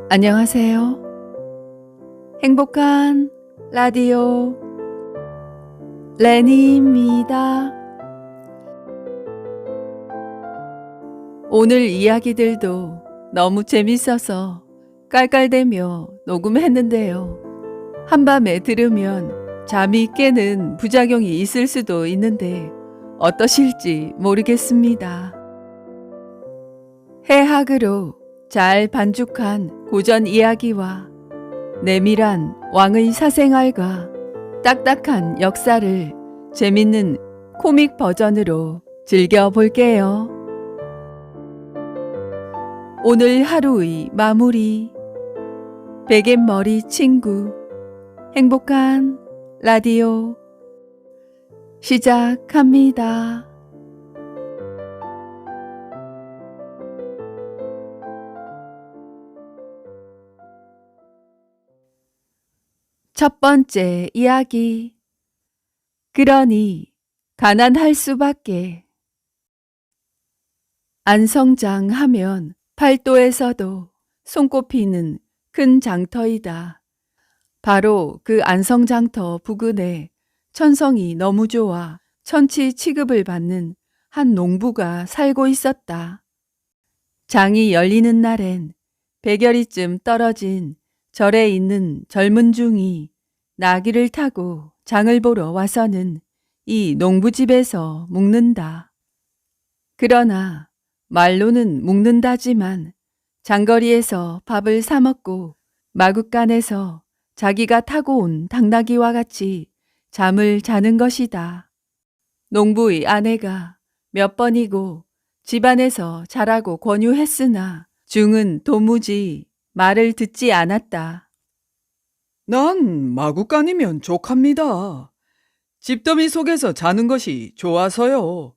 안녕하세요. 행복한 라디오 레니입니다. 오늘 이야기들도 너무 재밌어서 깔깔대며 녹음했는데요. 한밤에 들으면 잠이 깨는 부작용이 있을 수도 있는데 어떠실지 모르겠습니다. 해학으로 잘 반죽한 고전 이야기와 내밀한 왕의 사생활과 딱딱한 역사를 재밌는 코믹 버전으로 즐겨볼게요. 오늘 하루의 마무리. 베갯머리 친구 행복한 라디오 시작합니다. 첫 번째 이야기. 그러니 가난할 수밖에. 안성장 하면 팔도에서도 손꼽히는 큰 장터이다. 바로 그 안성장터 부근에 천성이 너무 좋아 천치 취급을 받는 한 농부가 살고 있었다. 장이 열리는 날엔 100여리쯤 떨어진 절에 있는 젊은 중이 나귀를 타고 장을 보러 와서는 이 농부집에서 묵는다. 그러나 말로는 묵는다지만 장거리에서 밥을 사 먹고 마굿간에서 자기가 타고 온 당나귀와 같이 잠을 자는 것이다. 농부의 아내가 몇 번이고 집안에서 자라고 권유했으나 중은 도무지 말을 듣지 않았다. 난 마구간이면 족합니다. 집더미 속에서 자는 것이 좋아서요.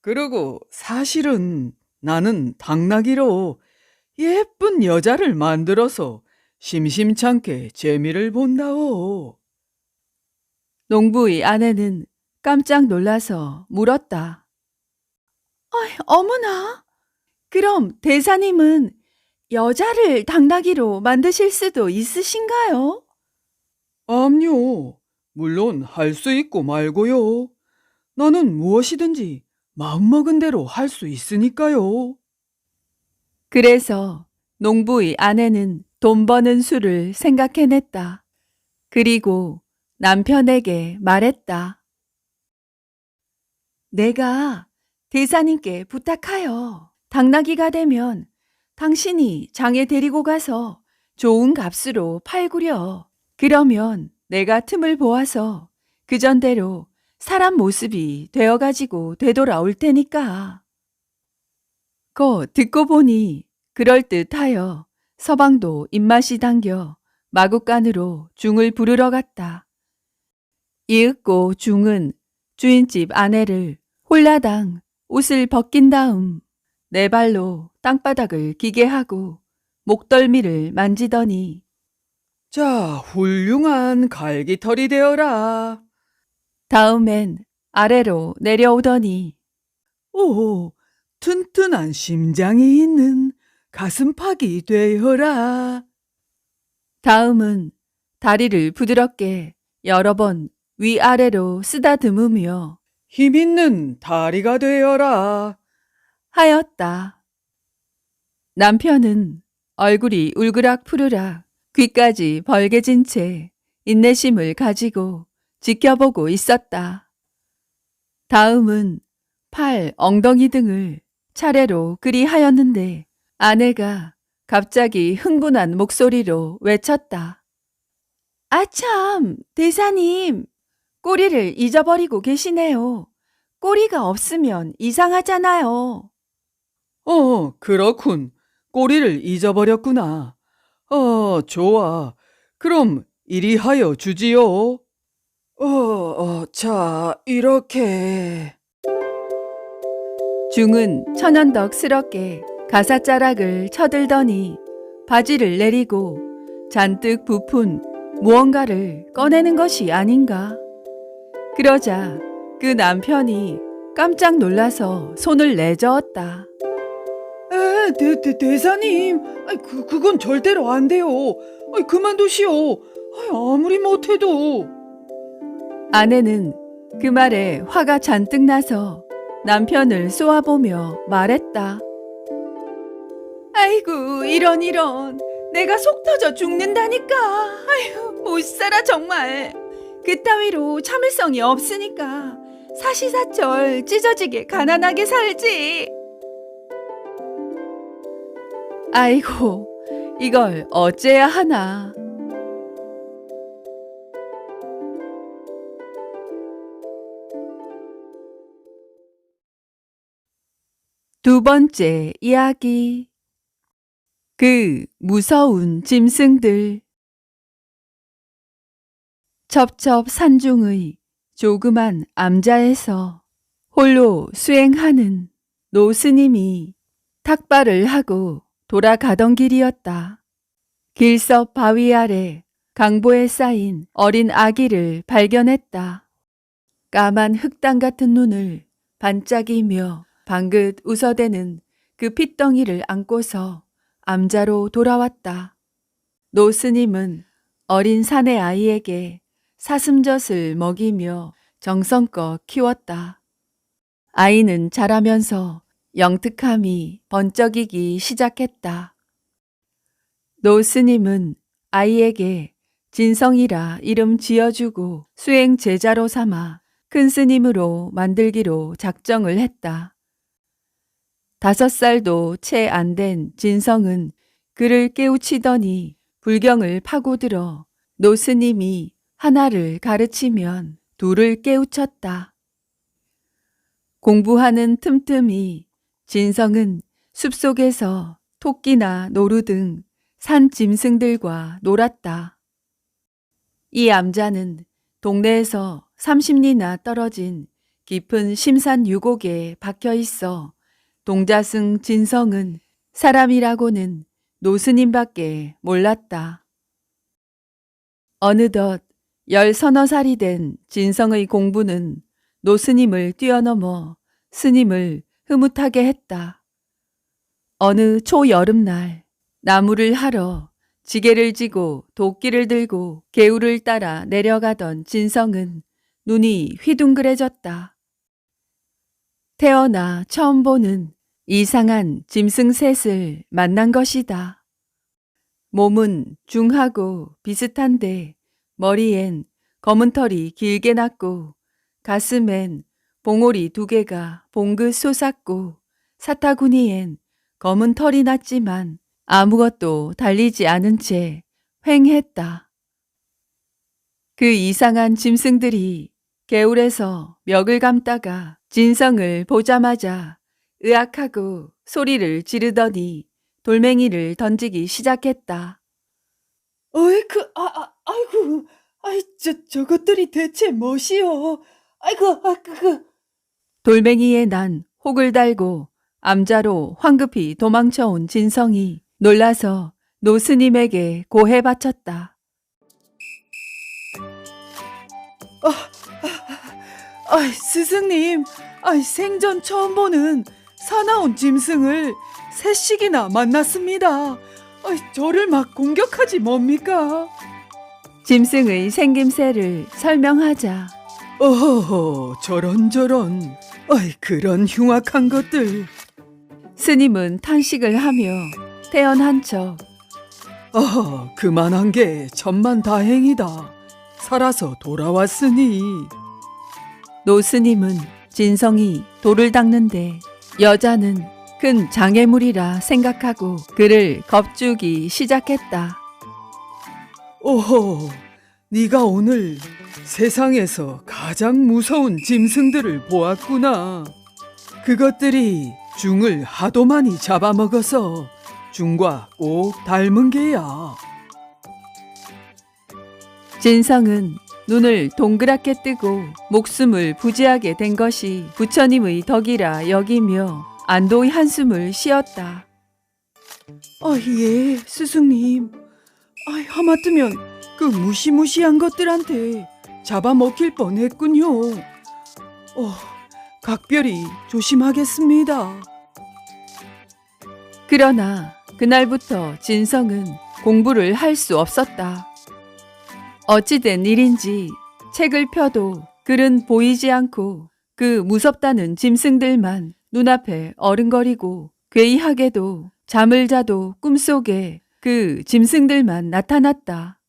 그리고 사실은 나는 당나귀로 예쁜 여자를 만들어서 심심찮게 재미를 본다오. 농부의 아내는 깜짝 놀라서 물었다. 어머나, 그럼 대사님은 여자를 당나귀로 만드실 수도 있으신가요? 암요. 물론 할 수 있고 말고요. 나는 무엇이든지 마음먹은 대로 할 수 있으니까요. 그래서 농부의 아내는 돈 버는 수를 생각해냈다. 그리고 남편에게 말했다. 내가 대사님께 부탁하여 당나귀가 되면 당신이 장에 데리고 가서 좋은 값으로 팔구려. 그러면 내가 틈을 보아서 그전대로 사람 모습이 되어가지고 되돌아올 테니까. 그 듣고 보니 그럴듯하여 서방도 입맛이 당겨 마굿간으로 중을 부르러 갔다. 이윽고 중은 주인집 아내를 홀라당 옷을 벗긴 다음 네 발로 땅바닥을 기게 하고 목덜미를 만지더니 자, 훌륭한 갈기털이 되어라. 다음엔 아래로 내려오더니 오, 튼튼한 심장이 있는 가슴팍이 되어라. 다음은 다리를 부드럽게 여러 번 위아래로 쓰다듬으며 힘있는 다리가 되어라. 하였다. 남편은 얼굴이 울그락 푸르락 귀까지 벌게진 채 인내심을 가지고 지켜보고 있었다. 다음은 팔, 엉덩이 등을 차례로 그리 하였는데 아내가 갑자기 흥분한 목소리로 외쳤다. 아참, 대사님, 꼬리를 잊어버리고 계시네요. 꼬리가 없으면 이상하잖아요. 그렇군. 꼬리를 잊어버렸구나. 좋아. 그럼 이리 하여 주지요. 자, 이렇게. 중은 천연덕스럽게 가사자락을 쳐들더니 바지를 내리고 잔뜩 부푼 무언가를 꺼내는 것이 아닌가. 그러자 그 남편이 깜짝 놀라서 손을 내저었다. 대사님, 그건 절대로 안 돼요. 그만두시오. 아무리 못해도. 아내는 그 말에 화가 잔뜩 나서 남편을 쏘아보며 말했다. 아이고, 이런. 내가 속 터져 죽는다니까. 아휴, 못 살아 정말. 그따위로 참을성이 없으니까 사시사철 찢어지게 가난하게 살지. 아이고, 이걸 어째야 하나. 두 번째 이야기. 그 무서운 짐승들. 첩첩 산중의 조그만 암자에서 홀로 수행하는 노스님이 탁발을 하고 돌아가던 길이었다. 길석 바위 아래 강보에 쌓인 어린 아기를 발견했다. 까만 흑당 같은 눈을 반짝이며 방긋 웃어대는 그 핏덩이를 안고서 암자로 돌아왔다. 노스님은 어린 사내 아이에게 사슴젖을 먹이며 정성껏 키웠다. 아이는 자라면서 영특함이 번쩍이기 시작했다. 노스님은 아이에게 진성이라 이름 지어주고 수행 제자로 삼아 큰 스님으로 만들기로 작정을 했다. 5살도 채 안 된 진성은 그를 깨우치더니 불경을 파고들어 노스님이 하나를 가르치면 둘을 깨우쳤다. 공부하는 틈틈이 진성은 숲속에서 토끼나 노루 등 산 짐승들과 놀았다. 이 암자는 동네에서 30리나 떨어진 깊은 심산 유곡에 박혀 있어 동자승 진성은 사람이라고는 노스님밖에 몰랐다. 어느덧 10서너 살이 된 진성의 공부는 노스님을 뛰어넘어 스님을 흐뭇하게 했다. 어느 초여름날 나무를 하러 지게를 지고 도끼를 들고 개울을 따라 내려가던 진성은 눈이 휘둥그레졌다. 태어나 처음 보는 이상한 짐승 셋을 만난 것이다. 몸은 중하고 비슷한데 머리엔 검은 털이 길게 났고 가슴엔 봉오리 2개가 봉긋 솟았고 사타구니엔 검은 털이 났지만 아무것도 달리지 않은 채 휑했다. 그 이상한 짐승들이 개울에서 멱을 감다가 진성을 보자마자 으악하고 소리를 지르더니 돌멩이를 던지기 시작했다. 아이고, 저것들이 대체 무엇이요? 돌멩이에 난 혹을 달고 암자로 황급히 도망쳐온 진성이 놀라서 노스님에게 고해 바쳤다. 스승님, 생전 처음 보는 사나운 짐승을 3씩이나 만났습니다. 저를 막 공격하지 뭡니까? 짐승의 생김새를 설명하자 어허허, 저런. 그런 흉악한 것들. 스님은 탄식을 하며 태연한 척 그만한 게 천만다행이다. 살아서 돌아왔으니. 노스님은 진성이 돌을 닦는데 여자는 큰 장애물이라 생각하고 그를 겁주기 시작했다. 오호, 네가 오늘 세상에서 가장 무서운 짐승들을 보았구나. 그것들이 중을 하도 많이 잡아먹어서 중과 꼭 닮은 게야. 진성은 눈을 동그랗게 뜨고 목숨을 부지하게 된 것이 부처님의 덕이라 여기며 안도의 한숨을 쉬었다. 예, 스승님. 하마터면 그 무시무시한 것들한테 잡아먹힐 뻔했군요. 각별히 조심하겠습니다. 그러나 그날부터 진성은 공부를 할 수 없었다. 어찌된 일인지 책을 펴도 글은 보이지 않고 그 무섭다는 짐승들만 눈앞에 어른거리고 괴이하게도 잠을 자도 꿈속에 그 짐승들만 나타났다.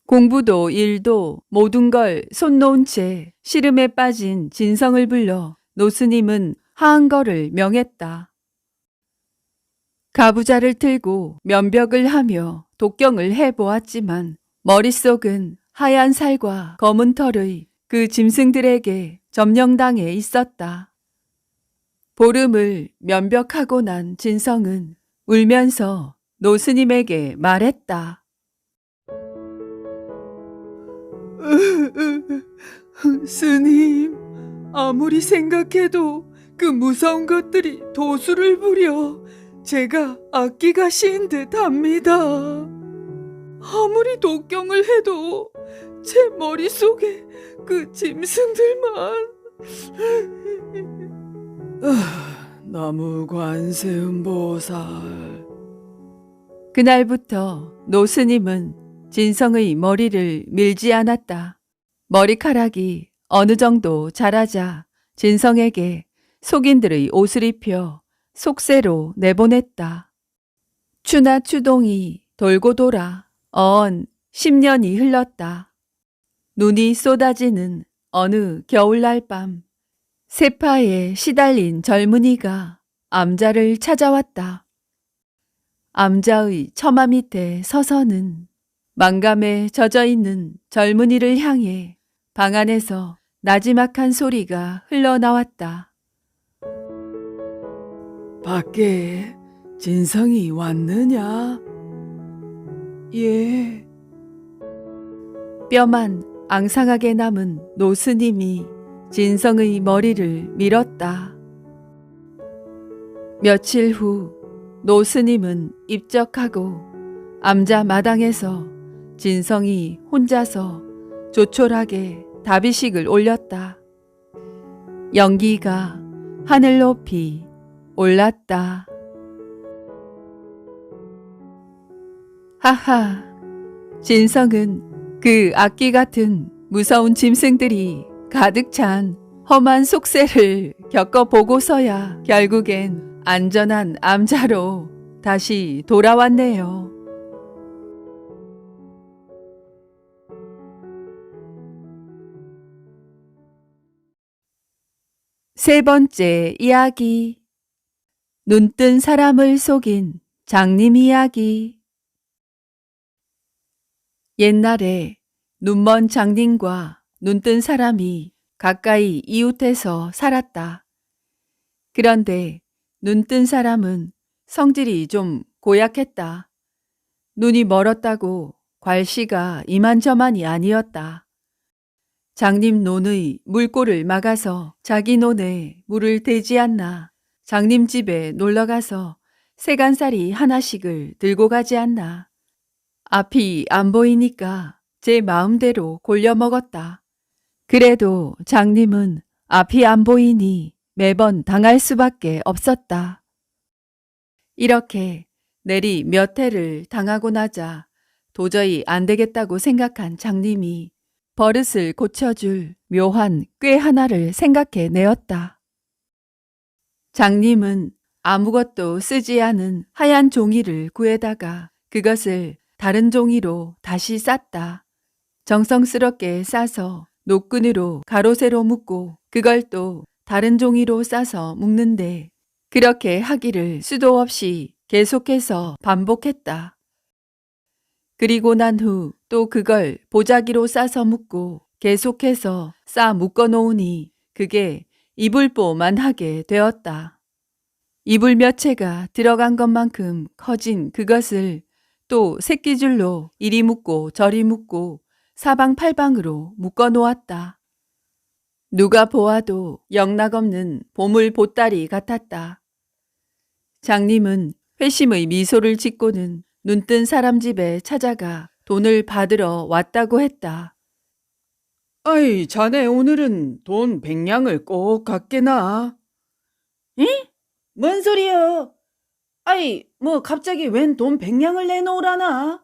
공부도 일도 모든 걸 손 놓은 채 시름에 빠진 진성을 불러 노스님은 하한거를 명했다. 가부좌를 틀고 면벽을 하며 독경을 해보았지만 머릿속은 하얀 살과 검은 털의 그 짐승들에게 점령당해 있었다. 보름을 면벽하고 난 진성은 울면서 노스님에게 말했다. 스님, 아무리 생각해도 그 무서운 것들이 도수를 부려 제가 악기가 씌인 듯 합니다. 아무리 독경을 해도 제 머릿속에 그 짐승들만. 나무 관세음보살. 그날부터 노스님은 진성의 머리를 밀지 않았다. 머리카락이 어느 정도 자라자 진성에게 속인들의 옷을 입혀 속세로 내보냈다. 추나 추동이 돌고 돌아 10년이 흘렀다. 눈이 쏟아지는 어느 겨울날 밤, 세파에 시달린 젊은이가 암자를 찾아왔다. 암자의 처마 밑에 서서는 망감에 젖어있는 젊은이를 향해 방 안에서 나지막한 소리가 흘러나왔다. 밖에 진성이 왔느냐? 예. 뼈만 앙상하게 남은 노스님이 진성의 머리를 밀었다. 며칠 후 노스님은 입적하고 암자 마당에서 진성이 혼자서 조촐하게 다비식을 올렸다. 연기가 하늘 높이 올랐다. 하하, 진성은 그 악기 같은 무서운 짐승들이 가득 찬 험한 속세를 겪어보고서야 결국엔 안전한 암자로 다시 돌아왔네요. 세 번째 이야기. 눈뜬 사람을 속인 장님 이야기. 옛날에 눈먼 장님과 눈뜬 사람이 가까이 이웃해서 살았다. 그런데 눈뜬 사람은 성질이 좀 고약했다. 눈이 멀었다고 괄시가 이만저만이 아니었다. 장님 논의 물골을 막아서 자기 논에 물을 대지 않나, 장님 집에 놀러가서 세간살이 하나씩을 들고 가지 않나. 앞이 안 보이니까 제 마음대로 골려 먹었다. 그래도 장님은 앞이 안 보이니 매번 당할 수밖에 없었다. 이렇게 내리 몇 해를 당하고 나자 도저히 안 되겠다고 생각한 장님이 버릇을 고쳐줄 묘한 꾀 하나를 생각해 내었다. 장님은 아무것도 쓰지 않은 하얀 종이를 구해다가 그것을 다른 종이로 다시 쌌다. 정성스럽게 싸서 노끈으로 가로 세로 묶고 그걸 또 다른 종이로 싸서 묶는데 그렇게 하기를 수도 없이 계속해서 반복했다. 그리고 난 후 또 그걸 보자기로 싸서 묶고 계속해서 싸 묶어 놓으니 그게 이불보만 하게 되었다. 이불 몇 채가 들어간 것만큼 커진 그것을 또 새끼줄로 이리 묶고 저리 묶고 사방팔방으로 묶어 놓았다. 누가 보아도 영락없는 보물 보따리 같았다. 장님은 회심의 미소를 짓고는 눈뜬 사람 집에 찾아가 돈을 받으러 왔다고 했다. 아이, 자네 오늘은 돈 100냥을 꼭 갖게나. 응? 뭔 소리여? 아이, 뭐 갑자기 웬 돈 100냥을 내놓으라나?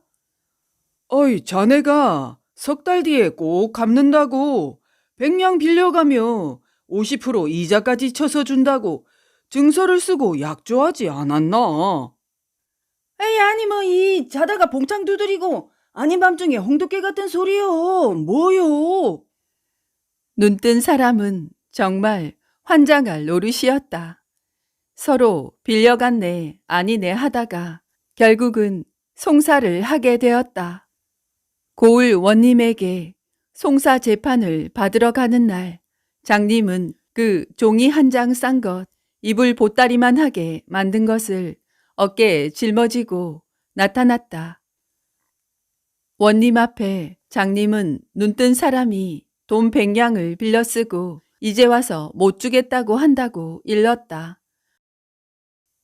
어이, 자네가 석 달 뒤에 꼭 갚는다고 100냥 빌려가며 50% 이자까지 쳐서 준다고 증서를 쓰고 약조하지 않았나? 에이, 아니 뭐 이 자다가 봉창 두드리고 아닌 밤중에 홍두깨 같은 소리요. 뭐요? 눈뜬 사람은 정말 환장할 노릇이었다. 서로 빌려갔네 아니네 하다가 결국은 송사를 하게 되었다. 고을 원님에게 송사 재판을 받으러 가는 날 장님은 그 종이 한 장 싼 것 이불 보따리만 하게 만든 것을 어깨에 짊어지고 나타났다. 원님 앞에 장님은 눈뜬 사람이 돈 100냥을 빌려 쓰고 이제 와서 못 주겠다고 한다고 일렀다.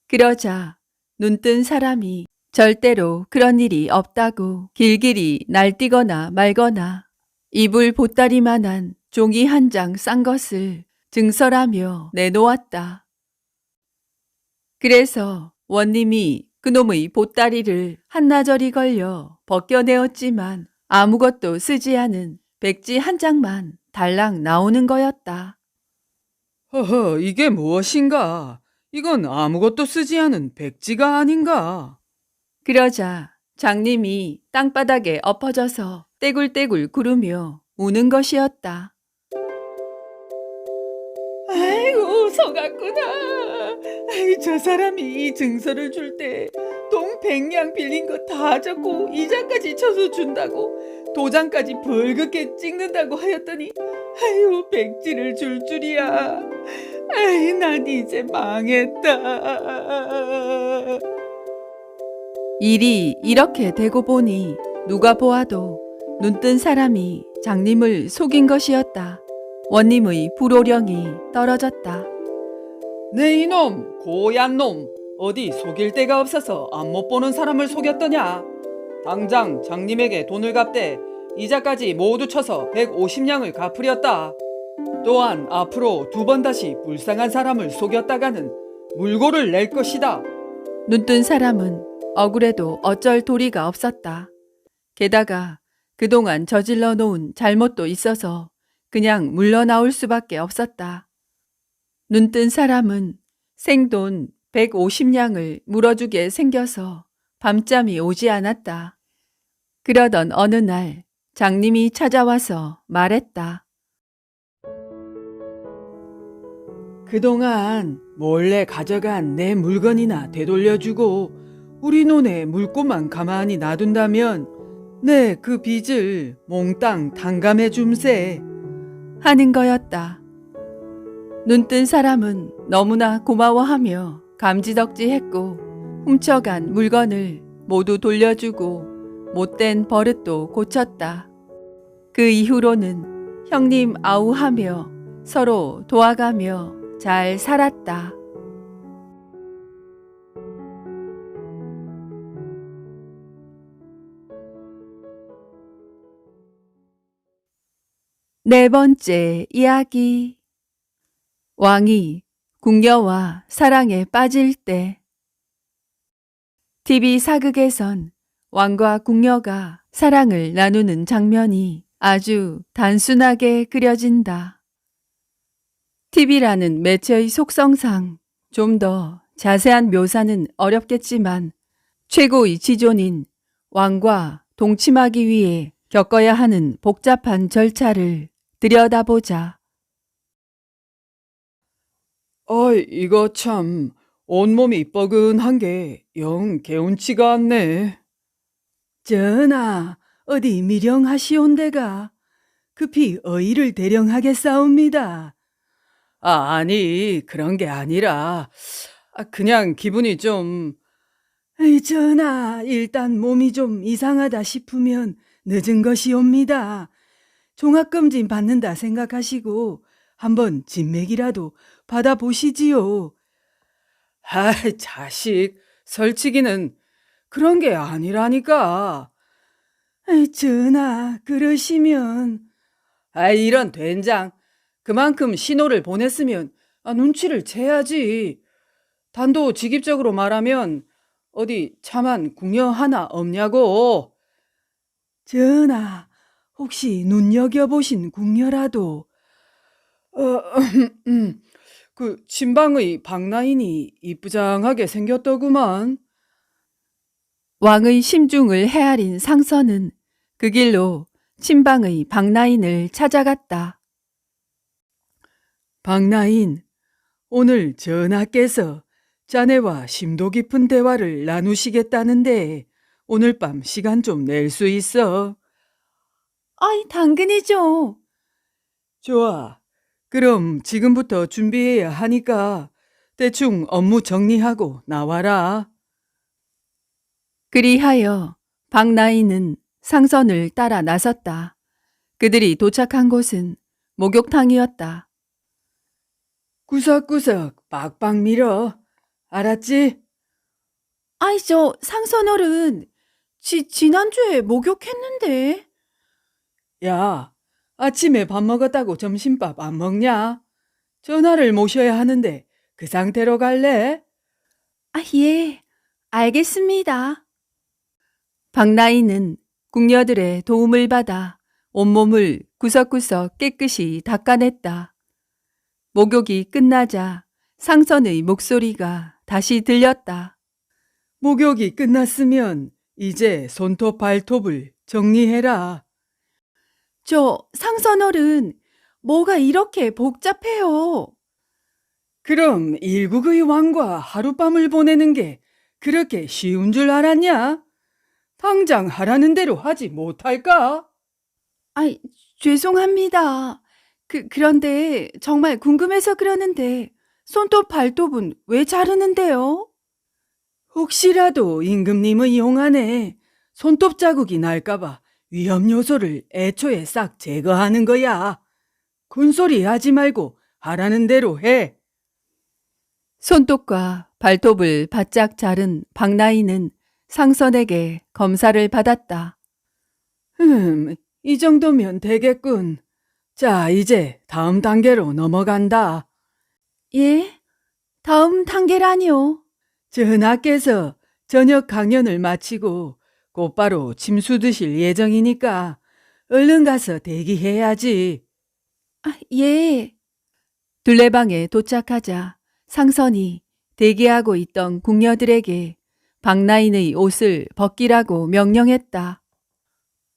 그러자 눈뜬 사람이 절대로 그런 일이 없다고 길길이 날뛰거나 말거나 이불 보따리만한 종이 한 장 싼 것을 증서라며 내놓았다. 그래서 원님이 그놈의 보따리를 한나절이 걸려 벗겨내었지만 아무것도 쓰지 않은 백지 한 장만 달랑 나오는 거였다. 허허, 이게 무엇인가? 이건 아무것도 쓰지 않은 백지가 아닌가? 그러자 장님이 땅바닥에 엎어져서 떼굴떼굴 구르며 우는 것이었다. 아이고, 속았구나. 아이, 저 사람이 이 증서를 줄 때 돈 100냥 빌린 거 다 적고 이자까지 쳐서 준다고 도장까지 벌겋게 찍는다고 하였더니 아유, 백지를 줄 줄이야. 아이, 난 이제 망했다. 일이 이렇게 되고 보니 누가 보아도 눈뜬 사람이 장님을 속인 것이었다. 원님의 불호령이 떨어졌다. 네 이놈, 고얀 놈, 어디 속일 데가 없어서 안 못 보는 사람을 속였더냐? 당장 장님에게 돈을 갚되 이자까지 모두 쳐서 150냥을 갚으렸다. 또한 앞으로 2번 다시 불쌍한 사람을 속였다가는 물고를 낼 것이다. 눈뜬 사람은 억울해도 어쩔 도리가 없었다. 게다가 그동안 저질러 놓은 잘못도 있어서 그냥 물러나올 수밖에 없었다. 눈뜬 사람은 생돈 150냥을 물어주게 생겨서 밤잠이 오지 않았다. 그러던 어느 날 장님이 찾아와서 말했다. 그동안 몰래 가져간 내 물건이나 되돌려주고 우리 논에 물고만 가만히 놔둔다면 내 그 빚을 몽땅 탕감해 줌세. 하는 거였다. 눈뜬 사람은 너무나 고마워하며 감지덕지했고 훔쳐간 물건을 모두 돌려주고 못된 버릇도 고쳤다. 그 이후로는 형님 아우하며 서로 도와가며 잘 살았다. 네 번째 이야기. 왕이 궁녀와 사랑에 빠질 때. TV 사극에선 왕과 궁녀가 사랑을 나누는 장면이 아주 단순하게 그려진다. TV라는 매체의 속성상 좀 더 자세한 묘사는 어렵겠지만 최고의 지존인 왕과 동침하기 위해 겪어야 하는 복잡한 절차를 들여다보자. 이거 참 온몸이 뻐근한 게 영 개운치가 않네. 전하, 어디 미령하시온데가 급히 어이를 대령하겠사옵니다. 아니, 그런 게 아니라 그냥 기분이 좀... 전하, 일단 몸이 좀 이상하다 싶으면 늦은 것이옵니다. 종합검진 받는다 생각하시고 한번 진맥이라도 받아보시지요. 자식, 설치기는 그런 게 아니라니까. 전하, 그러시면... 이런 된장, 그만큼 신호를 보냈으면 눈치를 채야지. 단도직입적으로 말하면 어디 차만 궁녀 하나 없냐고. 전하, 혹시 눈여겨보신 궁녀라도 그 친방의 박나인이 이쁘장하게 생겼더구만. 왕의 심중을 헤아린 상선은 그 길로 친방의 박나인을 찾아갔다. 박나인, 오늘 전하께서 자네와 심도 깊은 대화를 나누시겠다는데 오늘 밤 시간 좀 낼 수 있어? 아이, 당근이죠. 좋아. 그럼 지금부터 준비해야 하니까 대충 업무 정리하고 나와라. 그리하여 박나인은 상선을 따라 나섰다. 그들이 도착한 곳은 목욕탕이었다. 구석구석 빡빡 밀어. 알았지? 아이, 저 상선어른, 지난주에 목욕했는데. 야, 아침에 밥 먹었다고 점심밥 안 먹냐? 전화를 모셔야 하는데 그 상태로 갈래? 아, 예, 알겠습니다. 박나인은 궁녀들의 도움을 받아 온몸을 구석구석 깨끗이 닦아냈다. 목욕이 끝나자 상선의 목소리가 다시 들렸다. 목욕이 끝났으면 이제 손톱 발톱을 정리해라. 저 상선어른, 뭐가 이렇게 복잡해요? 그럼 일국의 왕과 하룻밤을 보내는 게 그렇게 쉬운 줄 알았냐? 당장 하라는 대로 하지 못할까? 아이, 죄송합니다. 그런데 정말 궁금해서 그러는데 손톱 발톱은 왜 자르는데요? 혹시라도 임금님의 용 안에 손톱 자국이 날까봐 위험 요소를 애초에 싹 제거하는 거야. 군소리 하지 말고 하라는 대로 해. 손톱과 발톱을 바짝 자른 박나인은 상선에게 검사를 받았다. 이 정도면 되겠군. 자, 이제 다음 단계로 넘어간다. 예? 다음 단계라니요? 전하께서 저녁 강연을 마치고 곧바로 침수 드실 예정이니까 얼른 가서 대기해야지. 아, 예. 둘레방에 도착하자 상선이 대기하고 있던 궁녀들에게 박나인의 옷을 벗기라고 명령했다.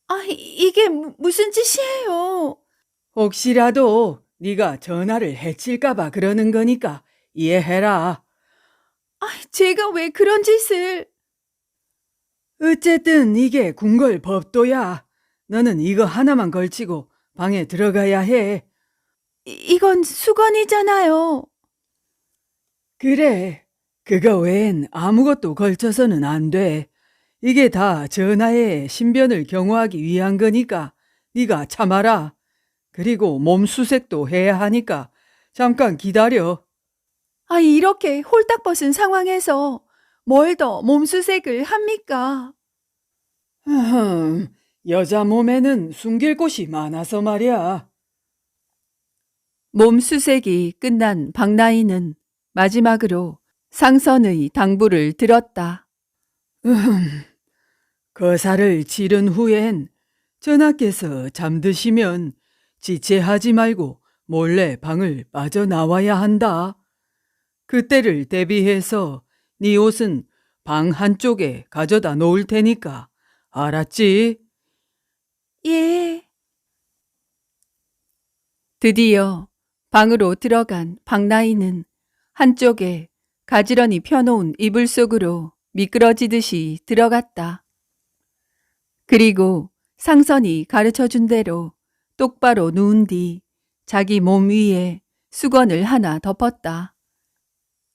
아, 이게 무슨 짓이에요? 혹시라도 네가 전하를 해칠까봐 그러는 거니까 이해해라. 아, 제가 왜 그런 짓을? 어쨌든 이게 궁궐 법도야. 너는 이거 하나만 걸치고 방에 들어가야 해. 이건 수건이잖아요. 그래, 그거 외엔 아무것도 걸쳐서는 안 돼. 이게 다 전하의 신변을 경호하기 위한 거니까 네가 참아라. 그리고 몸 수색도 해야 하니까 잠깐 기다려. 아, 이렇게 홀딱 벗은 상황에서 뭘 더 몸수색을 합니까? 여자 몸에는 숨길 곳이 많아서 말이야. 몸수색이 끝난 박나인은 마지막으로 상선의 당부를 들었다. 거사를 치른 후엔 전하께서 잠드시면 지체하지 말고 몰래 방을 빠져나와야 한다. 그때를 대비해서 네 옷은 방 한쪽에 가져다 놓을 테니까 알았지? 예. 드디어 방으로 들어간 박나인은 한쪽에 가지런히 펴놓은 이불 속으로 미끄러지듯이 들어갔다. 그리고 상선이 가르쳐준 대로 똑바로 누운 뒤 자기 몸 위에 수건을 하나 덮었다.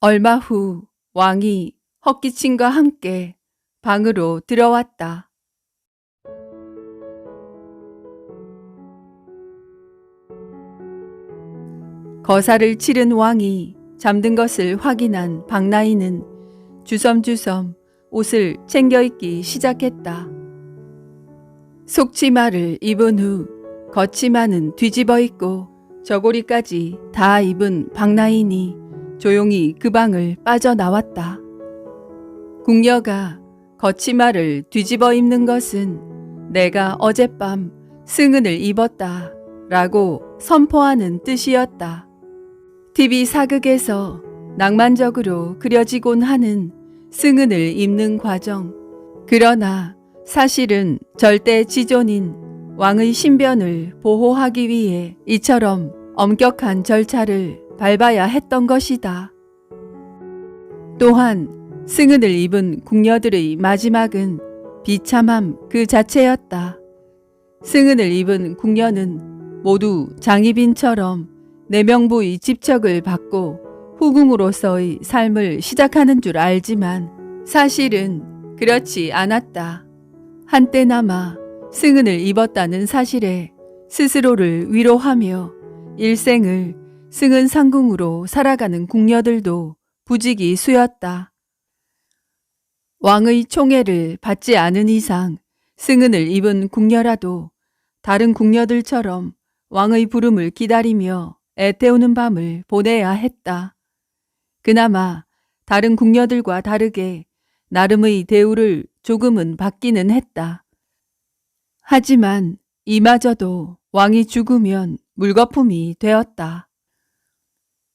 얼마 후 왕이 헛기침과 함께 방으로 들어왔다. 거사를 치른 왕이 잠든 것을 확인한 박나인은 주섬주섬 옷을 챙겨 입기 시작했다. 속치마를 입은 후 겉치마는 뒤집어 입고 저고리까지 다 입은 박나인이 조용히 그 방을 빠져나왔다. 궁녀가 거치마를 뒤집어 입는 것은 내가 어젯밤 승은을 입었다 라고 선포하는 뜻이었다. TV 사극에서 낭만적으로 그려지곤 하는 승은을 입는 과정. 그러나 사실은 절대 지존인 왕의 신변을 보호하기 위해 이처럼 엄격한 절차를 밟아야 했던 것이다. 또한 승은을 입은 궁녀들의 마지막은 비참함 그 자체였다. 승은을 입은 궁녀는 모두 장희빈처럼 내명부의 집척을 받고 후궁으로서의 삶을 시작하는 줄 알지만 사실은 그렇지 않았다. 한때나마 승은을 입었다는 사실에 스스로를 위로하며 일생을 승은 상궁으로 살아가는 궁녀들도 부지기 수였다. 왕의 총애를 받지 않은 이상 승은을 입은 궁녀라도 다른 궁녀들처럼 왕의 부름을 기다리며 애태우는 밤을 보내야 했다. 그나마 다른 궁녀들과 다르게 나름의 대우를 조금은 받기는 했다. 하지만 이마저도 왕이 죽으면 물거품이 되었다.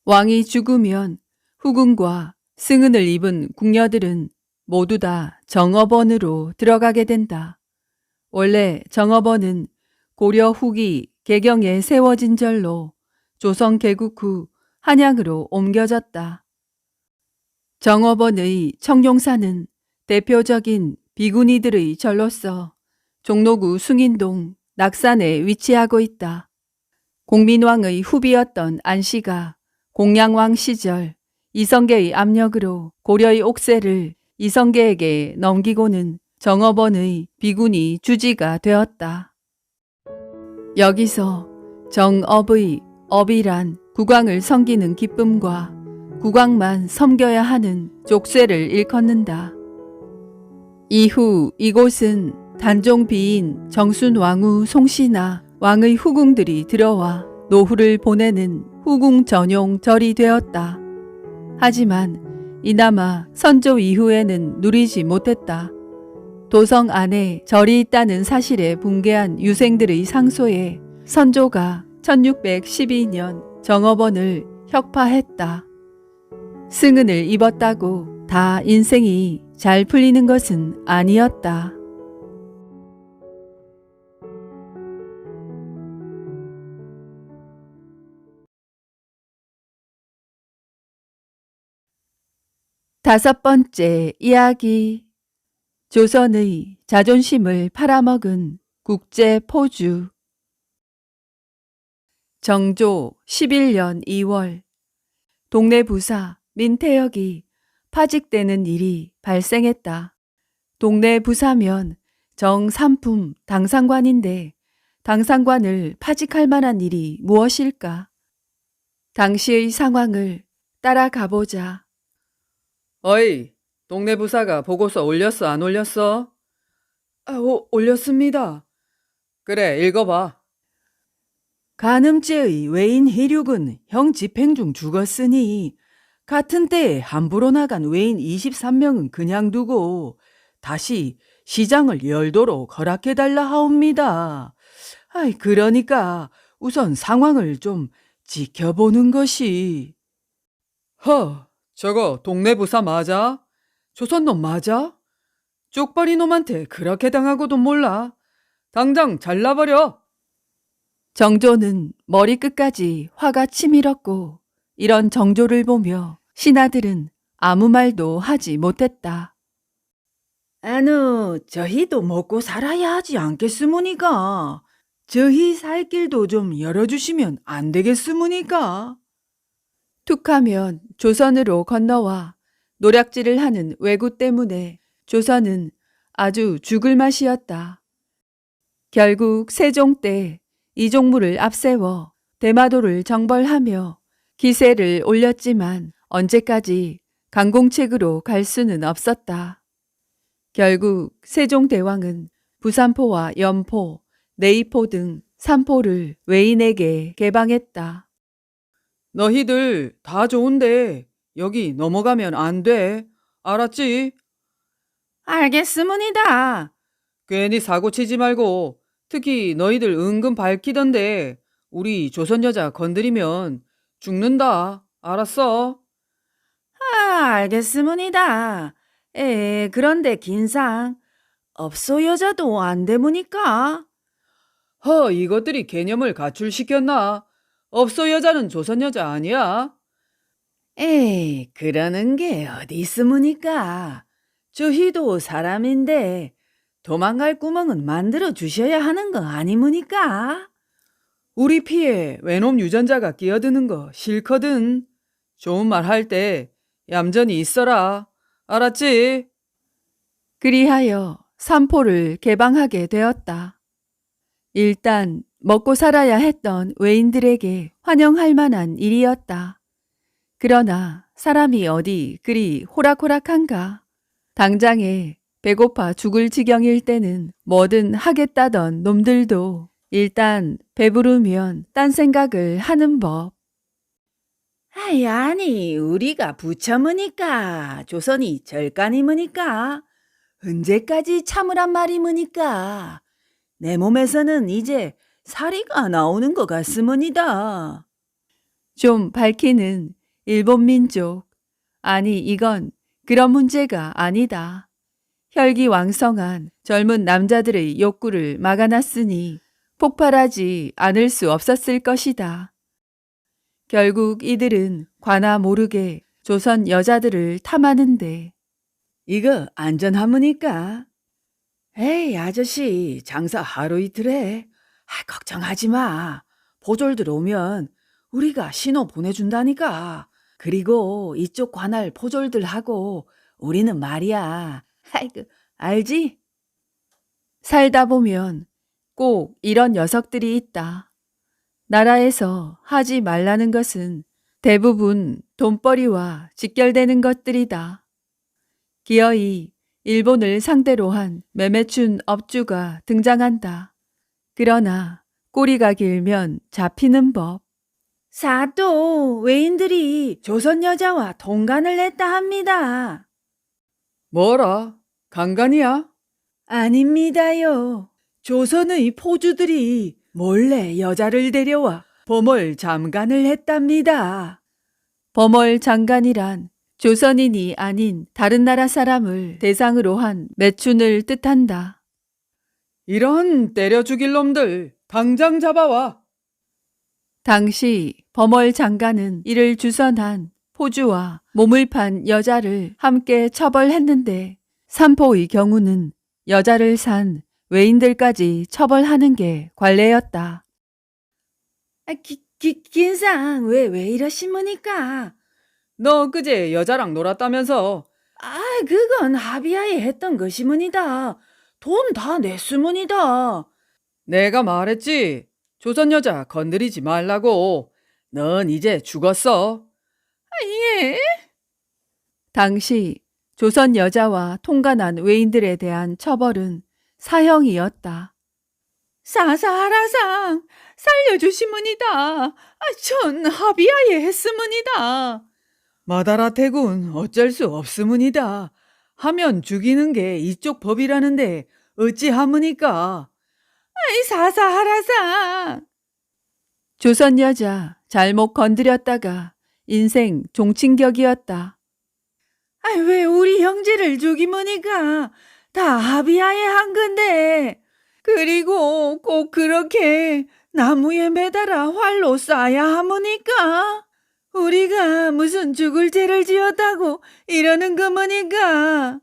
왕이 죽으면 후궁과 승은을 입은 궁녀들은 모두 다 정업원으로 들어가게 된다. 원래 정업원은 고려 후기 개경에 세워진 절로 조선 개국 후 한양으로 옮겨졌다. 정업원의 청룡사는 대표적인 비구니들의 절로서 종로구 숭인동 낙산에 위치하고 있다. 공민왕의 후비였던 안씨가 공양왕 시절 이성계의 압력으로 고려의 옥세를 이성계에게 넘기고는 정업원의 비구니 주지가 되었다. 여기서 정업의 업이란 국왕을 섬기는 기쁨과 국왕만 섬겨야 하는 족쇄를 일컫는다. 이후 이곳은 단종 비인 정순왕후 송씨나 왕의 후궁들이 들어와 노후를 보내는 후궁 전용 절이 되었다. 하지만 이나마 선조 이후에는 누리지 못했다. 도성 안에 절이 있다는 사실에 붕괴한 유생들의 상소에 선조가 1612년 정업원을 혁파했다. 승은을 입었다고 다 인생이 잘 풀리는 것은 아니었다. 다섯 번째 이야기. 조선의 자존심을 팔아먹은 국제 포주. 정조 11년 2월 동네 부사 민태혁이 파직되는 일이 발생했다. 동네 부사면 정삼품 당상관인데 당상관을 파직할 만한 일이 무엇일까? 당시의 상황을 따라가보자. 어이, 동네 부사가 보고서 올렸어, 안 올렸어? 올렸습니다. 그래, 읽어봐. 간음죄의 외인 해륙은 형 집행 중 죽었으니 같은 때에 함부로 나간 외인 23명은 그냥 두고 다시 시장을 열도록 허락해달라 하옵니다. 그러니까 우선 상황을 좀 지켜보는 것이. 저거 동네 부사 맞아? 조선놈 맞아? 쪽발이 놈한테 그렇게 당하고도 몰라. 당장 잘라버려. 정조는 머리끝까지 화가 치밀었고 이런 정조를 보며 신하들은 아무 말도 하지 못했다. 저희도 먹고 살아야 하지 않겠습니까? 저희 살 길도 좀 열어주시면 안 되겠습니까? 툭하면 조선으로 건너와 노략질을 하는 왜구 때문에 조선은 아주 죽을 맛이었다. 결국 세종 때 이종무를 앞세워 대마도를 정벌하며 기세를 올렸지만 언제까지 강공책으로 갈 수는 없었다. 결국 세종대왕은 부산포와 연포, 내이포 등 3포를 외인에게 개방했다. 너희들 다 좋은데 여기 넘어가면 안 돼. 알았지? 알겠습니다. 괜히 사고 치지 말고 특히 너희들 은근 밝히던데 우리 조선 여자 건드리면 죽는다. 알았어? 알겠습니다. 그런데 긴상, 업소 여자도 안 되무니까? 이것들이 개념을 가출시켰나? 업소 여자는 조선 여자 아니야? 그러는 게 어디 있으무니까? 저희도 사람인데 도망갈 구멍은 만들어 주셔야 하는 거 아니무니까? 우리 피에 외놈 유전자가 끼어드는 거 싫거든. 좋은 말 할 때 얌전히 있어라. 알았지? 그리하여 삼포를 개방하게 되었다. 일단 먹고 살아야 했던 외인들에게 환영할 만한 일이었다. 그러나 사람이 어디 그리 호락호락한가? 당장에 배고파 죽을 지경일 때는 뭐든 하겠다던 놈들도 일단 배부르면 딴 생각을 하는 법. 아니, 우리가 부처무니까, 조선이 절간이무니까, 언제까지 참으란 말이무니까, 내 몸에서는 이제 사리가 나오는 것 같으무니다. 좀 밝히는 일본 민족. 아니, 이건 그런 문제가 아니다. 혈기왕성한 젊은 남자들의 욕구를 막아놨으니 폭발하지 않을 수 없었을 것이다. 결국 이들은 과나 모르게 조선 여자들을 탐하는데 이거 안전하무니까? 아저씨, 장사 하루 이틀 해. 걱정하지 마. 보졸들 오면 우리가 신호 보내준다니까. 그리고 이쪽 관할 포졸들하고 우리는 말이야. 알지? 살다 보면 꼭 이런 녀석들이 있다. 나라에서 하지 말라는 것은 대부분 돈벌이와 직결되는 것들이다. 기어이 일본을 상대로 한 매매춘 업주가 등장한다. 그러나 꼬리가 길면 잡히는 법. 사또 외인들이 조선 여자와 동간을 했다 합니다. 뭐라? 강간이야? 아닙니다요. 조선의 포주들이 몰래 여자를 데려와 범월 잠간을 했답니다. 범월 장관이란 조선인이 아닌 다른 나라 사람을 대상으로 한 매춘을 뜻한다. 이런 때려 죽일 놈들 당장 잡아와. 당시 범월 장관은 이를 주선한 포주와 몸을 판 여자를 함께 처벌했는데 삼포의 경우는 여자를 산 외인들까지 처벌하는 게 관례였다. 긴상, 왜 이러시무니까? 너 그제 여자랑 놀았다면서. 그건 합의하에 했던 것이무니다. 돈 다 냈으무니다. 내가 말했지. 조선 여자 건드리지 말라고. 넌 이제 죽었어. 예? 당시 조선 여자와 통간한 외인들에 대한 처벌은 사형이었다. 사사하라상, 살려주시무니다. 전 합의하에 했으무니다. 마다라 태군 어쩔 수 없으문이다. 하면 죽이는 게 이쪽 법이라는데 어찌하무니까. 사사하라상. 조선 여자 잘못 건드렸다가 인생 종친격이었다. 왜 우리 형제를 죽이무니까? 다 합의하에 한 건데. 그리고 꼭 그렇게 나무에 매달아 활로 쏴야 하무니까? 우리가 무슨 죽을 죄를 지었다고 이러는 거무니까?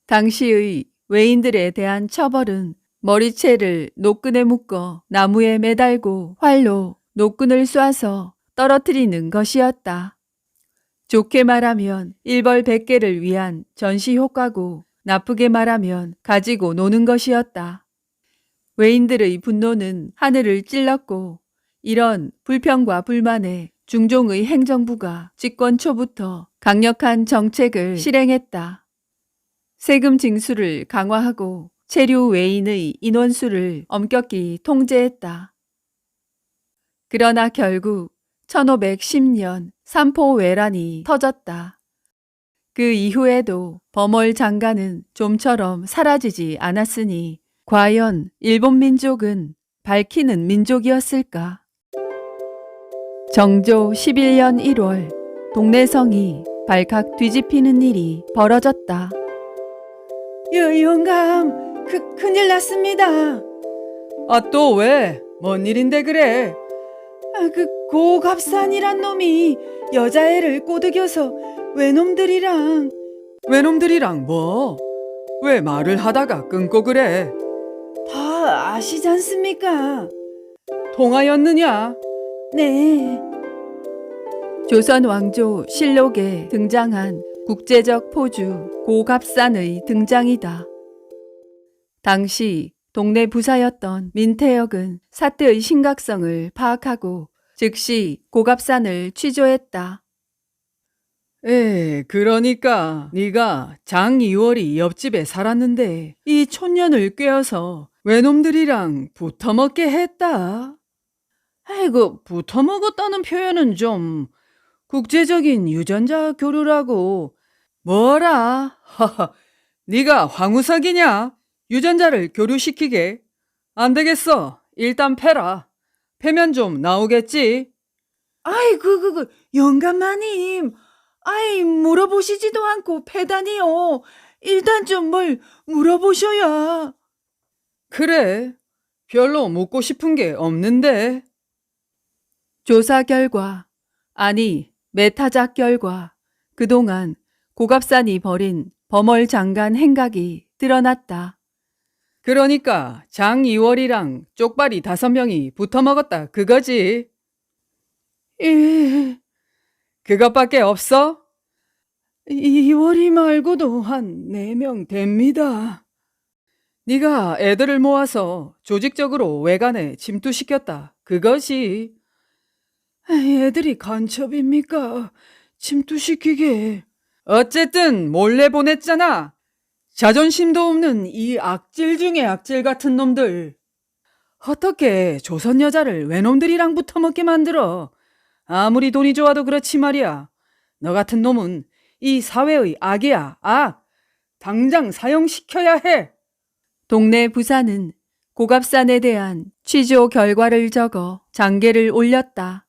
당시의 외인들에 대한 처벌은 머리채를 노끈에 묶어 나무에 매달고 활로 노끈을 쏴서 떨어뜨리는 것이었다. 좋게 말하면 일벌 100개를 위한 전시 효과고 나쁘게 말하면 가지고 노는 것이었다. 외인들의 분노는 하늘을 찔렀고 이런 불평과 불만에 중종의 행정부가 집권 초부터 강력한 정책을 실행했다. 세금 징수를 강화하고 체류 외인의 인원수를 엄격히 통제했다. 그러나 결국 1510년 삼포 외란이 터졌다. 그 이후에도 범월 장가는 좀처럼 사라지지 않았으니 과연 일본 민족은 밝히는 민족이었을까? 정조 11년 1월 동네 성이 발칵 뒤집히는 일이 벌어졌다. 영감, 큰일 났습니다. 아, 또 왜? 뭔 일인데 그래? 고갑산이란 놈이 여자애를 꼬드겨서 외놈들이랑. 외놈들이랑 뭐? 왜 말을 하다가 끊고 그래? 다 아시잖습니까? 통하였느냐? 네. 조선 왕조 실록에 등장한 국제적 포주 고갑산의 등장이다. 당시 동네 부사였던 민태혁은 사태의 심각성을 파악하고 즉시 고갑산을 취조했다. 그러니까 네가 장이월이 옆집에 살았는데 이 촌년을 꿰어서 외놈들이랑 붙어먹게 했다. 아이고, 붙어먹었다는 표현은 좀 국제적인 유전자 교류라고. 뭐라? 하하, 네가 황우석이냐? 유전자를 교류시키게? 안 되겠어. 일단 패라. 패면 좀 나오겠지? 아이, 영감마님. 아이, 물어보시지도 않고 패다니요. 일단 좀 뭘 물어보셔야. 그래. 별로 묻고 싶은 게 없는데. 조사 결과, 아니 메타작 결과 그동안 고갑산이 벌인 범월 장간 행각이 드러났다. 그러니까 장이월이랑 쪽발이 5명이 붙어먹었다 그거지? 예, 그것밖에 없어? 이월이 말고도 한 4명 됩니다. 네가 애들을 모아서 조직적으로 외관에 침투시켰다 그것이? 애들이 간첩입니까? 침투시키게. 어쨌든 몰래 보냈잖아. 자존심도 없는 이 악질 중에 악질 같은 놈들. 어떻게 조선 여자를 외놈들이랑 붙어먹게 만들어? 아무리 돈이 좋아도 그렇지 말이야. 너 같은 놈은 이 사회의 악이야, 악. 당장 사형시켜야 해. 동네 부사는 고갑산에 대한 취조 결과를 적어 장계를 올렸다.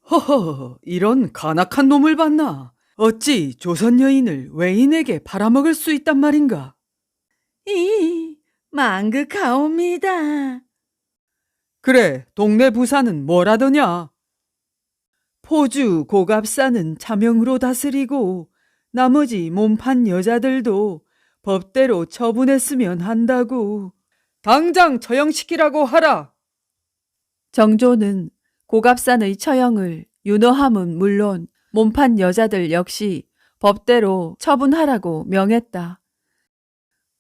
허허, 이런 간악한 놈을 봤나? 어찌 조선 여인을 외인에게 팔아먹을 수 있단 말인가? 망극하옵니다. 그래, 동네 부사는 뭐라더냐? 포주 고갑산은 차명으로 다스리고 나머지 몸판 여자들도 법대로 처분했으면 한다고. 당장 처형시키라고 하라. 정조는 고갑산의 처형을 윤호함은 물론 몸판 여자들 역시 법대로 처분하라고 명했다.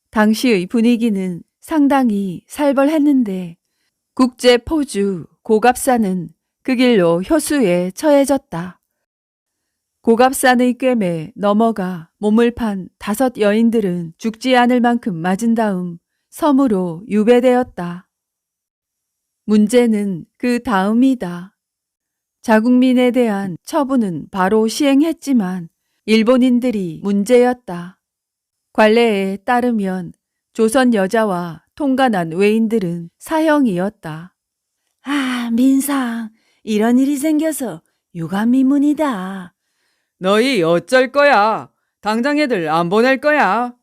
당시의 분위기는 상당히 살벌했는데 국제 포주 고갑산은 그 길로 효수에 처해졌다. 고갑산의 꿰매 넘어가 몸을 판 5 여인들은 죽지 않을 만큼 맞은 다음 섬으로 유배되었다. 문제는 그 다음이다. 자국민에 대한 처분은 바로 시행했지만 일본인들이 문제였다. 관례에 따르면 조선 여자와 통관한 외인들은 사형이었다. 민상, 이런 일이 생겨서 유감미문이다. 너희 어쩔 거야? 당장 애들 안 보낼 거야?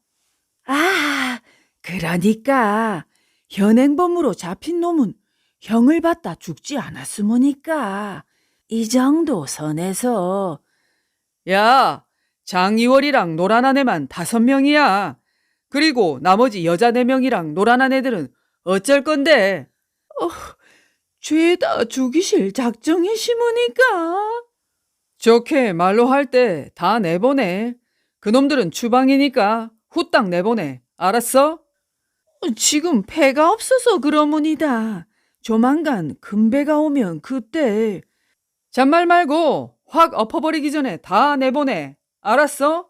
그러니까 현행범으로 잡힌 놈은 형을 받다 죽지 않았으모니까 이 정도 선에서. 야, 장이월이랑 노란한 애만 5명이야. 그리고 나머지 여자 4명이랑 노란한 애들은 어쩔 건데? 죄다 죽이실 작정이시모니까. 좋게 말로 할 때 다 내보내. 그놈들은 추방이니까 후딱 내보내. 알았어? 지금 패가 없어서 그러문이다. 조만간 큰 배가 오면 그때. 잔말 말고 확 엎어버리기 전에 다 내보내. 알았어?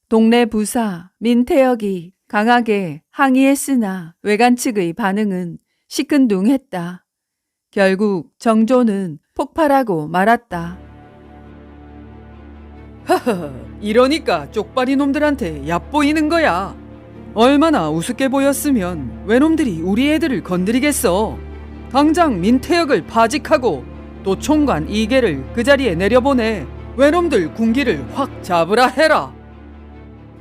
동네 부사 민태혁이 강하게 항의했으나 외관 측의 반응은 시큰둥했다. 결국 정조는 폭발하고 말았다. 하하, 이러니까 쪽발이 놈들한테 얕보이는 거야. 얼마나 우습게 보였으면 외놈들이 우리 애들을 건드리겠어. 당장 민태혁을 파직하고 또 총관 이계를 그 자리에 내려보내 외놈들 군기를 확 잡으라 해라.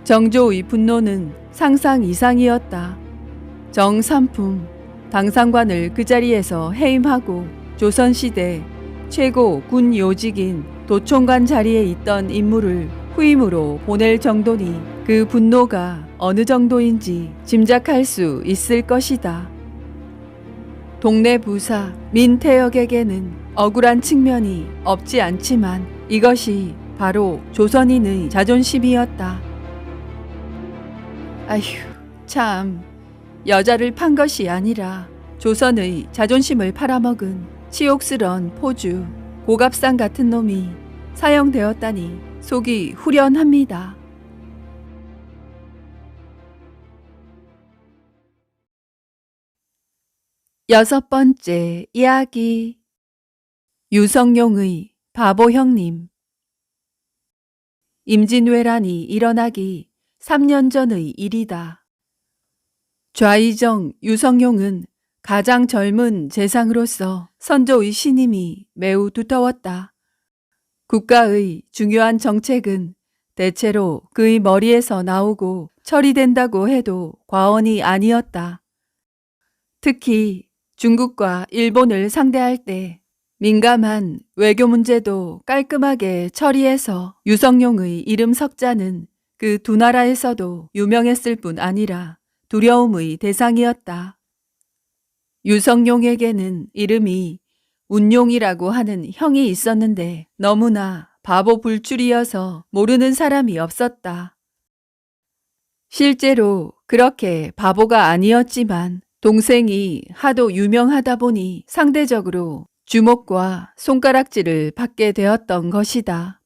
정조의 분노는 상상 이상이었다. 정삼품 당상관을 그 자리에서 해임하고 조선시대 최고 군 요직인 도총관 자리에 있던 인물을 후임으로 보낼 정도니 그 분노가 어느 정도인지 짐작할 수 있을 것이다. 동네 부사 민태혁에게는 억울한 측면이 없지 않지만 이것이 바로 조선인의 자존심이었다. 아휴, 참, 여자를 판 것이 아니라 조선의 자존심을 팔아먹은 치욕스런 포주, 고갑상 같은 놈이 사형되었다니 속이 후련합니다. 여섯 번째 이야기. 유성룡의 바보 형님. 임진왜란이 일어나기 3년 전의 일이다. 좌이정 유성룡은 가장 젊은 재상으로서 선조의 신임이 매우 두터웠다. 국가의 중요한 정책은 대체로 그의 머리에서 나오고 처리된다고 해도 과언이 아니었다. 특히 중국과 일본을 상대할 때 민감한 외교 문제도 깔끔하게 처리해서 유성룡의 이름 석자는 그 두 나라에서도 유명했을 뿐 아니라 두려움의 대상이었다. 유성룡에게는 이름이 운용이라고 하는 형이 있었는데 너무나 바보 불출이어서 모르는 사람이 없었다. 실제로 그렇게 바보가 아니었지만 동생이 하도 유명하다 보니 상대적으로 주목과 손가락질을 받게 되었던 것이다.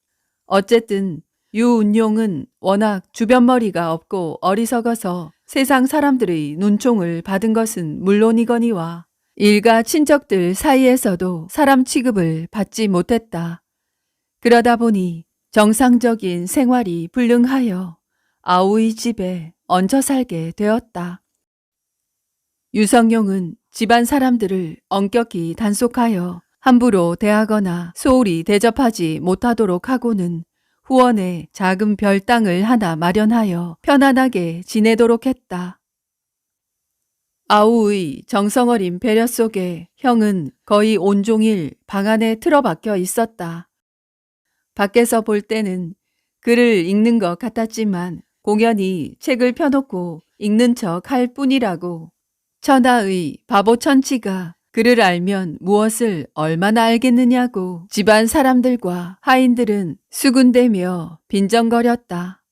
어쨌든 유운용은 워낙 주변머리가 없고 어리석어서 세상 사람들의 눈총을 받은 것은 물론이거니와 일가 친척들 사이에서도 사람 취급을 받지 못했다. 그러다 보니 정상적인 생활이 불능하여 아우의 집에 얹혀 살게 되었다. 유성룡은 집안 사람들을 엄격히 단속하여 함부로 대하거나 소홀히 대접하지 못하도록 하고는 후원에 작은 별당을 하나 마련하여 편안하게 지내도록 했다. 아우의 정성어린 배려 속에 형은 거의 온종일 방 안에 틀어박혀 있었다. 밖에서 볼 때는 글을 읽는 것 같았지만 공연히 책을 펴놓고 읽는 척 할 뿐이라고. 천하의 바보 천치가 그를 알면 무엇을 얼마나 알겠느냐고 집안 사람들과 하인들은 수군대며 빈정거렸다.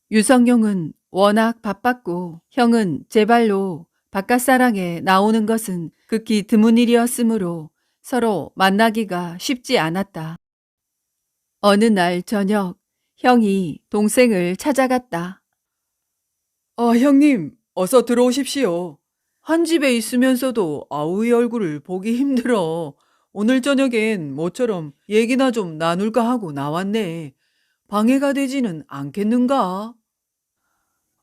유성룡은 워낙 바빴고 형은 제 발로 바깥사랑에 나오는 것은 극히 드문 일이었으므로 서로 만나기가 쉽지 않았다. 어느 날 저녁 형이 동생을 찾아갔다. 형님, 어서 들어오십시오. 한 집에 있으면서도 아우의 얼굴을 보기 힘들어. 오늘 저녁엔 모처럼 얘기나 좀 나눌까 하고 나왔네. 방해가 되지는 않겠는가?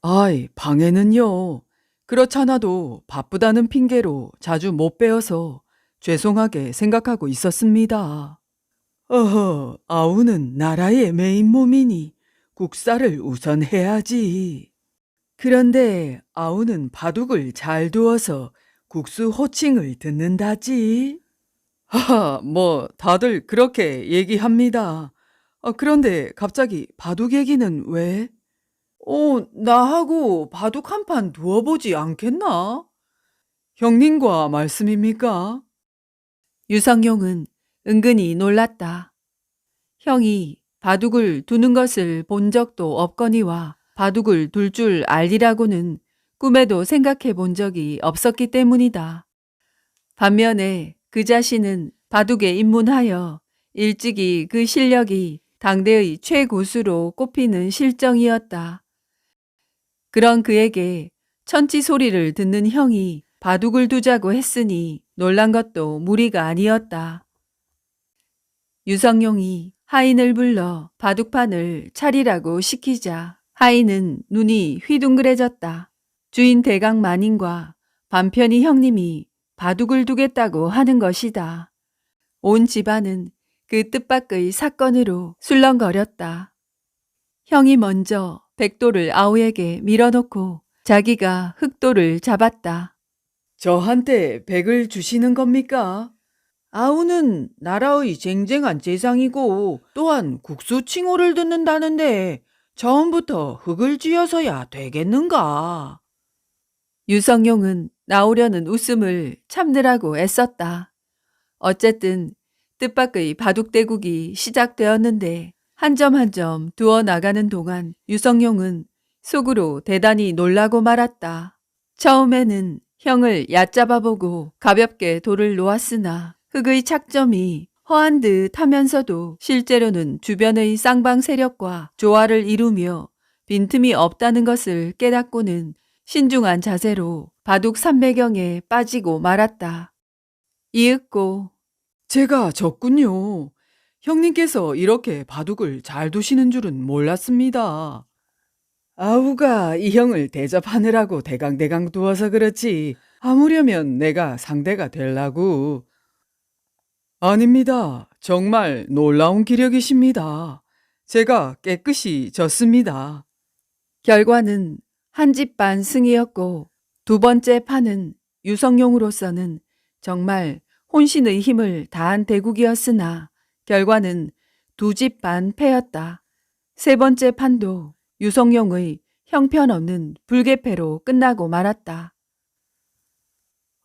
아이, 방해는요. 그렇잖아도 바쁘다는 핑계로 자주 못 뵈어서 죄송하게 생각하고 있었습니다. 아우는 나라의 메인 몸이니 국사를 우선 해야지. 그런데 아우는 바둑을 잘 두어서 국수 호칭을 듣는다지. 뭐 다들 그렇게 얘기합니다. 그런데 갑자기 바둑 얘기는 왜? 나하고 바둑 한 판 두어보지 않겠나? 형님과 말씀입니까? 유성룡은 은근히 놀랐다. 형이 바둑을 두는 것을 본 적도 없거니와 바둑을 둘 줄 알리라고는 꿈에도 생각해 본 적이 없었기 때문이다. 반면에 그 자신은 바둑에 입문하여 일찍이 그 실력이 당대의 최고수로 꼽히는 실정이었다. 그런 그에게 천치 소리를 듣는 형이 바둑을 두자고 했으니 놀란 것도 무리가 아니었다. 유성룡이 하인을 불러 바둑판을 차리라고 시키자 하인은 눈이 휘둥그레졌다. 주인 대강 마님과 반편이 형님이 바둑을 두겠다고 하는 것이다. 온 집안은 그 뜻밖의 사건으로 술렁거렸다. 형이 먼저 백도를 아우에게 밀어놓고 자기가 흑도를 잡았다. 저한테 백을 주시는 겁니까? 아우는 나라의 쟁쟁한 재상이고 또한 국수칭호를 듣는다는데 처음부터 흙을 쥐어서야 되겠는가? 유성룡은 나오려는 웃음을 참느라고 애썼다. 어쨌든 뜻밖의 바둑대국이 시작되었는데 한 점 한 점 두어 나가는 동안 유성룡은 속으로 대단히 놀라고 말았다. 처음에는 형을 얕잡아보고 가볍게 돌을 놓았으나 흑의 착점이 허한 듯 하면서도 실제로는 주변의 쌍방 세력과 조화를 이루며 빈틈이 없다는 것을 깨닫고는 신중한 자세로 바둑 삼배경에 빠지고 말았다. 이윽고 제가 졌군요. 형님께서 이렇게 바둑을 잘 두시는 줄은 몰랐습니다. 아우가 이 형을 대접하느라고 대강대강 두어서 그렇지 아무려면 내가 상대가 되려고. 아닙니다. 정말 놀라운 기력이십니다. 제가 깨끗이 졌습니다. 결과는 한 집 반 승이었고 두 번째 판은 유성룡으로서는 정말 혼신의 힘을 다한 대국이었으나 결과는 두 집 반 패였다. 세 번째 판도 유성룡의 형편없는 불개패로 끝나고 말았다.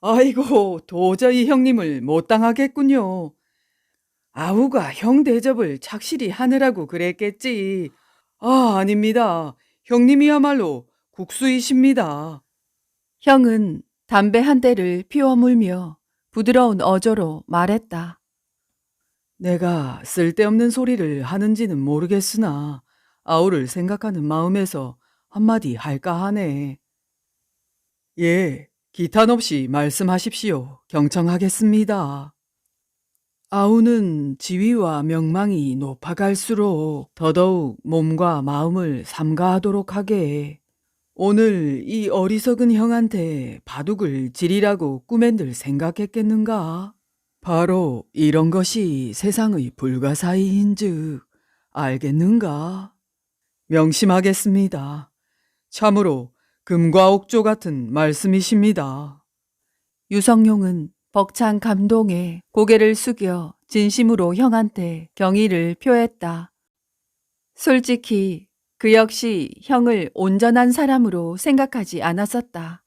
아이고, 도저히 형님을 못 당하겠군요. 아우가 형 대접을 착실히 하느라고 그랬겠지. 아닙니다. 형님이야말로 국수이십니다. 형은 담배 한 대를 피워 물며 부드러운 어조로 말했다. 내가 쓸데없는 소리를 하는지는 모르겠으나 아우를 생각하는 마음에서 한마디 할까 하네. 예, 기탄 없이 말씀하십시오. 경청하겠습니다. 아우는 지위와 명망이 높아갈수록 더더욱 몸과 마음을 삼가하도록 하게. 오늘 이 어리석은 형한테 바둑을 지리라고 꿈엔들 생각했겠는가? 바로 이런 것이 세상의 불가사의인즉 알겠는가? 명심하겠습니다. 참으로 금과 옥조 같은 말씀이십니다. 유성룡은 벅찬 감동에 고개를 숙여 진심으로 형한테 경의를 표했다. 솔직히 그 역시 형을 온전한 사람으로 생각하지 않았었다.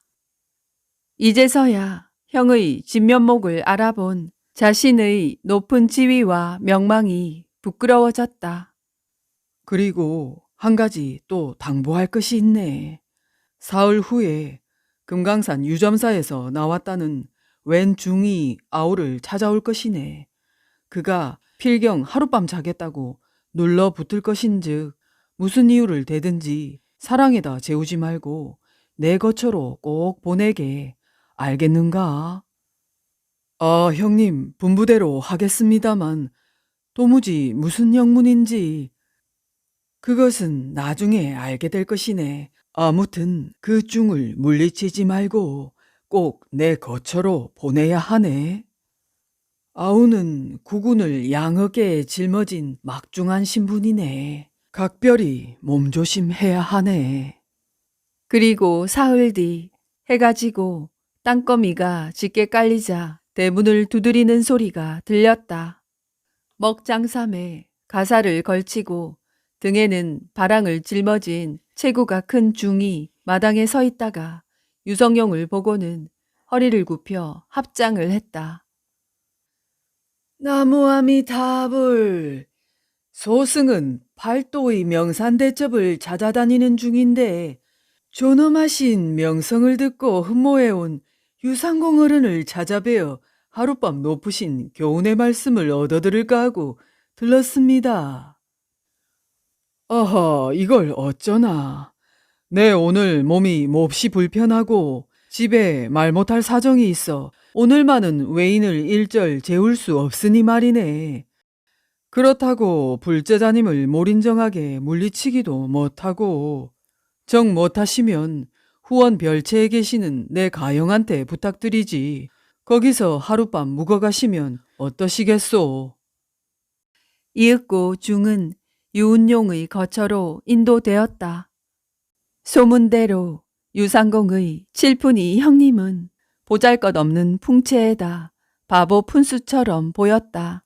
이제서야 형의 진면목을 알아본 자신의 높은 지위와 명망이 부끄러워졌다. 그리고 한 가지 또 당부할 것이 있네. 사흘 후에 금강산 유점사에서 나왔다는 웬 중이 아우를 찾아올 것이네. 그가 필경 하룻밤 자겠다고 눌러붙을 것인즉 무슨 이유를 대든지 사랑에다 재우지 말고 내 거처로 꼭 보내게. 알겠는가? 형님, 분부대로 하겠습니다만 도무지 무슨 영문인지 그것은 나중에 알게 될 것이네. 아무튼 그 중을 물리치지 말고 꼭 내 거처로 보내야 하네. 아우는 구군을 양어깨에 짊어진 막중한 신분이네. 각별히 몸조심해야 하네. 그리고 사흘 뒤 해가 지고 땅거미가 짙게 깔리자 대문을 두드리는 소리가 들렸다. 먹장삼에 가사를 걸치고 등에는 바랑을 짊어진 체구가 큰 중이 마당에 서 있다가 유성룡을 보고는 허리를 굽혀 합장을 했다. 나무아미타불. 소승은 팔도의 명산대첩을 찾아다니는 중인데 존엄하신 명성을 듣고 흠모해온 유상공 어른을 찾아뵈어 하룻밤 높으신 교훈의 말씀을 얻어들을까 하고 들렀습니다. 아하, 이걸 어쩌나. 내 오늘 몸이 몹시 불편하고 집에 말 못할 사정이 있어 오늘만은 외인을 일절 재울 수 없으니 말이네. 그렇다고 불제자님을 몰인정하게 물리치기도 못하고, 정 못하시면 후원 별채에 계시는 내 가영한테 부탁드리지. 거기서 하룻밤 묵어가시면 어떠시겠소? 이윽고 중은 유운용의 거처로 인도되었다. 소문대로 유상공의 칠푼이 형님은 보잘것없는 풍채에다 바보 푼수처럼 보였다.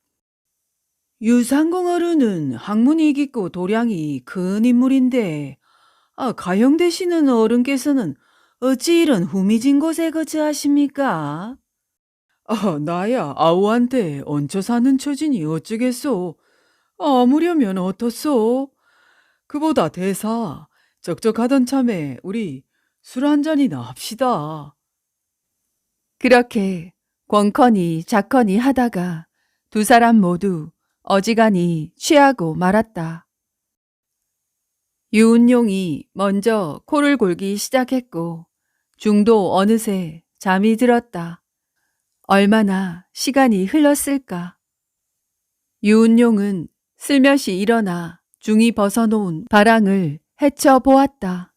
유상공 어른은 학문이 깊고 도량이 큰 인물인데 가형 되시는 어른께서는 어찌 이런 후미진 곳에 거처하십니까? 나야 아우한테 얹혀 사는 처지니 어쩌겠소. 아무려면 어떻소? 그보다 대사, 적적하던 참에 우리 술 한잔이나 합시다. 그렇게 권커니 작커니 하다가 두 사람 모두 어지간히 취하고 말았다. 유운용이 먼저 코를 골기 시작했고 중도 어느새 잠이 들었다. 얼마나 시간이 흘렀을까. 유운용은 슬며시 일어나 중이 벗어놓은 바랑을 헤쳐보았다.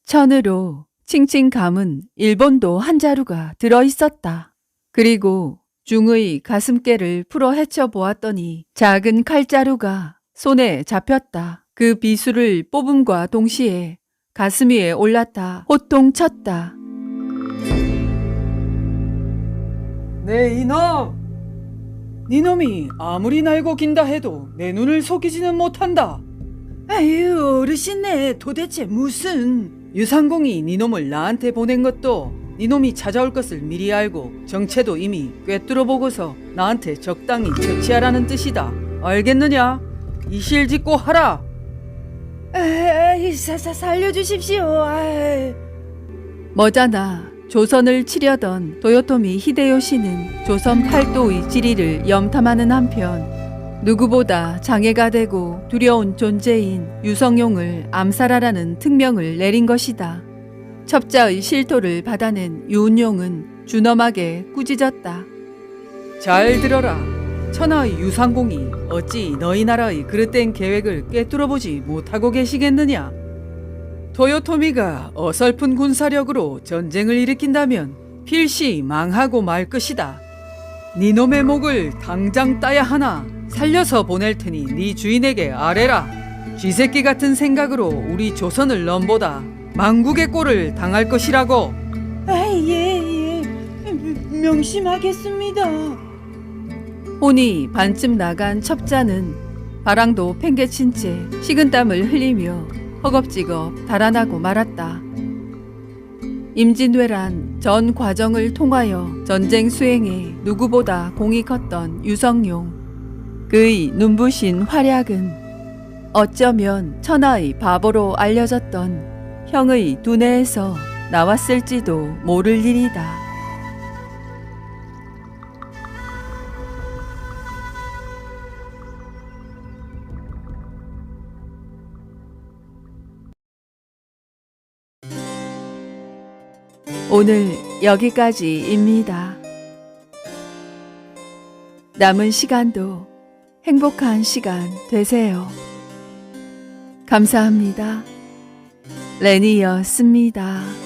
천으로 칭칭 감은 일본도 한 자루가 들어있었다. 그리고 중의 가슴깨를 풀어 헤쳐보았더니 작은 칼자루가 손에 잡혔다. 그 비수를 뽑음과 동시에 가슴 위에 올라타 호통쳤다. 네 이놈! 니놈이 아무리 날고 긴다 해도 내 눈을 속이지는 못한다. 아유, 어르신네, 도대체 무슨... 유상공이 니놈을 나한테 보낸 것도 니놈이 찾아올 것을 미리 알고 정체도 이미 꿰뚫어 보고서 나한테 적당히 처치하라는 뜻이다. 알겠느냐? 이실직고 하라. 살려주십시오. 머자나 조선을 치려던 도요토미 히데요시는 조선 팔도의 지리를 염탐하는 한편 누구보다 장애가 되고 두려운 존재인 유성룡을 암살하라는 특명을 내린 것이다. 첩자의 실토를 받아낸 유운용은 준엄하게 꾸짖었다. 잘 들어라. 천하의 유상공이 어찌 너희 나라의 그릇된 계획을 꿰뚫어보지 못하고 계시겠느냐. 도요토미가 어설픈 군사력으로 전쟁을 일으킨다면 필시 망하고 말 것이다. 니놈의 목을 당장 따야 하나 살려서 보낼 테니 네 주인에게 아뢰라. 쥐새끼 같은 생각으로 우리 조선을 넘보다 망국의 꼴을 당할 것이라고. 예. 명심하겠습니다. 혼이 반쯤 나간 첩자는 바랑도 팽개친 채 식은땀을 흘리며 허겁지겁 달아나고 말았다. 임진왜란 전 과정을 통하여 전쟁 수행에 누구보다 공이 컸던 유성룡. 그의 눈부신 활약은 어쩌면 천하의 바보로 알려졌던 형의 두뇌에서 나왔을지도 모를 일이다. 오늘 여기까지입니다. 남은 시간도 행복한 시간 되세요. 감사합니다. 레니였습니다.